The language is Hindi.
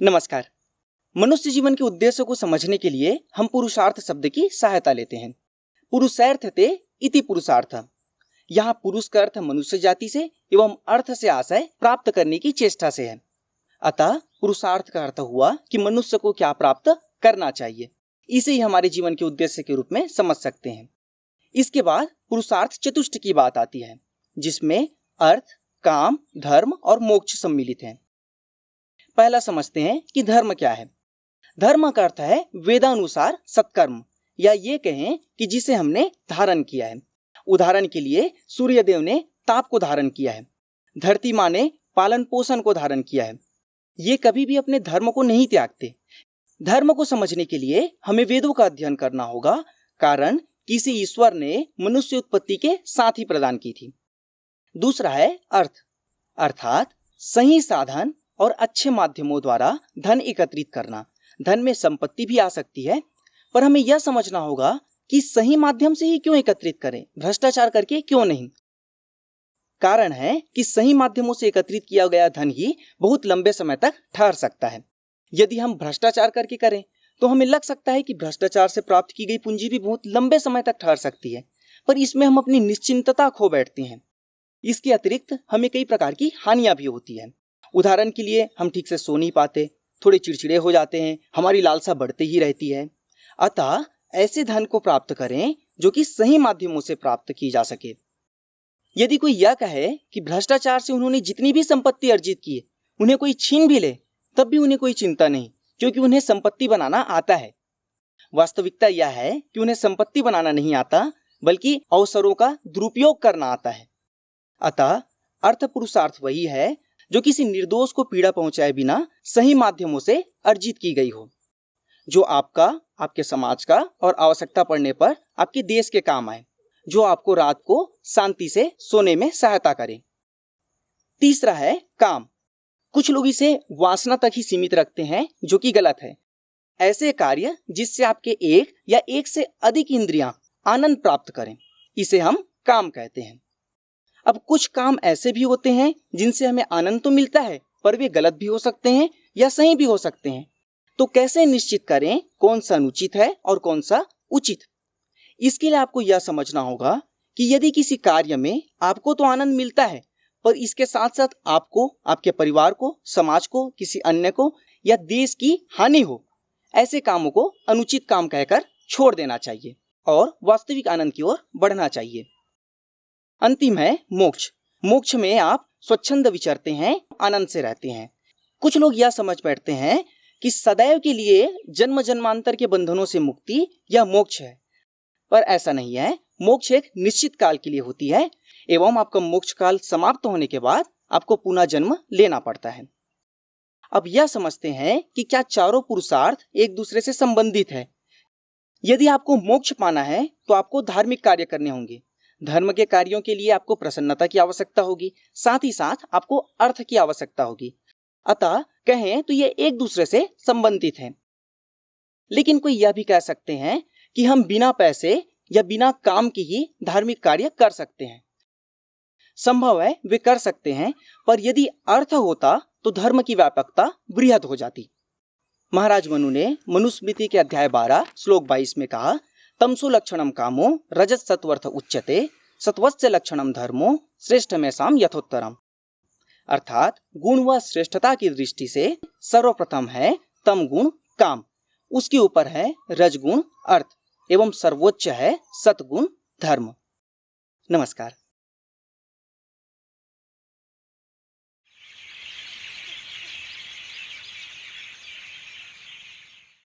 नमस्कार। मनुष्य जीवन के उद्देश्य को समझने के लिए हम पुरुषार्थ शब्द की सहायता लेते हैं। पुरुषार्थते इति पुरुषार्थ। यहाँ पुरुष का अर्थ मनुष्य जाति से एवं अर्थ से आशय प्राप्त करने की चेष्टा से है। अतः पुरुषार्थ का अर्थ हुआ कि मनुष्य को क्या प्राप्त करना चाहिए। इसे ही हमारे जीवन के उद्देश्य के रूप में समझ सकते हैं। इसके बाद पुरुषार्थ चतुष्ट की बात आती है, जिसमें अर्थ, काम, धर्म और मोक्ष सम्मिलित हैं। पहला समझते हैं कि धर्म क्या है। धर्म का अर्थ है वेदानुसार सत्कर्म, या ये कहें कि जिसे हमने धारण किया है। उदाहरण के लिए सूर्यदेव ने ताप को धारण किया है, धरती माँ ने पालन पोषण को धारण किया है। ये कभी भी अपने धर्म को नहीं त्यागते। धर्म को समझने के लिए हमें वेदों का अध्ययन करना होगा, कारण किसी ईश्वर ने मनुष्य उत्पत्ति के साथ ही प्रदान की थी। दूसरा है अर्थ, अर्थात सही साधन और अच्छे माध्यमों द्वारा धन एकत्रित करना। धन में संपत्ति भी आ सकती है, पर हमें यह समझना होगा कि सही माध्यम से ही क्यों एकत्रित करें, भ्रष्टाचार करके क्यों नहीं। कारण है कि सही माध्यमों से एकत्रित किया गया धन ही बहुत लंबे समय तक ठहर सकता है। यदि हम भ्रष्टाचार करके करें तो हमें लग सकता है कि भ्रष्टाचार से प्राप्त की गई पूंजी भी बहुत लंबे समय तक ठहर सकती है, पर इसमें हम अपनी निश्चिंतता खो बैठते हैं। इसके अतिरिक्त हमें कई प्रकार की हानियां भी होती है। उदाहरण के लिए हम ठीक से सो नहीं पाते, थोड़े चिड़चिड़े हो जाते हैं, हमारी लालसा बढ़ती ही रहती है। अतः ऐसे धन को प्राप्त करें जो कि सही माध्यमों से प्राप्त की जा सके। यदि कोई यह कहे कि भ्रष्टाचार से उन्होंने जितनी भी संपत्ति अर्जित की उन्हें कोई छीन भी ले, तब भी उन्हें कोई चिंता नहीं, क्योंकि उन्हें संपत्ति बनाना आता है। वास्तविकता यह है कि उन्हें संपत्ति बनाना नहीं आता, बल्कि अवसरों का दुरुपयोग करना आता है। अतः अर्थ पुरुषार्थ वही है जो किसी निर्दोष को पीड़ा पहुंचाए बिना सही माध्यमों से अर्जित की गई हो, जो आपका, आपके समाज का और आवश्यकता पड़ने पर आपके देश के काम आए, जो आपको रात को शांति से सोने में सहायता करे। तीसरा है काम। कुछ लोग इसे वासना तक ही सीमित रखते हैं, जो कि गलत है। ऐसे कार्य जिससे आपके एक या एक से अधिक इंद्रियां आनंद प्राप्त करें, इसे हम काम कहते हैं। अब कुछ काम ऐसे भी होते हैं जिनसे हमें आनंद तो मिलता है, पर वे गलत भी हो सकते हैं या सही भी हो सकते हैं। तो कैसे निश्चित करें कौन सा अनुचित है और कौन सा उचित? इसके लिए आपको यह समझना होगा कि यदि किसी कार्य में आपको तो आनंद मिलता है, पर इसके साथ साथ आपको, आपके परिवार को, समाज को, किसी अन्य को या देश की हानि हो, ऐसे कामों को अनुचित काम कहकर छोड़ देना चाहिए और वास्तविक आनंद की ओर बढ़ना चाहिए। अंतिम है मोक्ष। मोक्ष में आप स्वच्छंद विचरते हैं, आनंद से रहते हैं। कुछ लोग यह समझ बैठते हैं कि सदैव के लिए जन्म जन्मांतर के बंधनों से मुक्ति यह मोक्ष है, पर ऐसा नहीं है। मोक्ष एक निश्चित काल के लिए होती है एवं आपका मोक्ष काल समाप्त होने के बाद आपको पुनः जन्म लेना पड़ता है। अब यह समझते हैं कि क्या चारों पुरुषार्थ एक दूसरे से संबंधित है। यदि आपको मोक्ष पाना है तो आपको धार्मिक कार्य करने होंगे। धर्म के कार्यों के लिए आपको प्रसन्नता की आवश्यकता होगी, साथ ही साथ आपको अर्थ की आवश्यकता होगी। अतः कहें तो ये एक दूसरे से संबंधित हैं। लेकिन कोई यह भी कह सकते हैं कि हम बिना पैसे या बिना काम की ही धार्मिक कार्य कर सकते हैं। संभव है वे कर सकते हैं, पर यदि अर्थ होता तो धर्म की व्यापकता बृहद हो जाती। महाराज मनु ने मनुस्मृति के अध्याय 12 श्लोक 22 में कहा, तमसो लक्षणम कामो रजत सत्वर्थ उच्यते सत्वस्य लक्षणम धर्मो श्रेष्ठमेषां यथोत्तरम। अर्थात गुण व श्रेष्ठता की दृष्टि से सर्वप्रथम है तम गुण काम, उसके ऊपर है रजगुण अर्थ एवं सर्वोच्च है सतगुण धर्म। नमस्कार।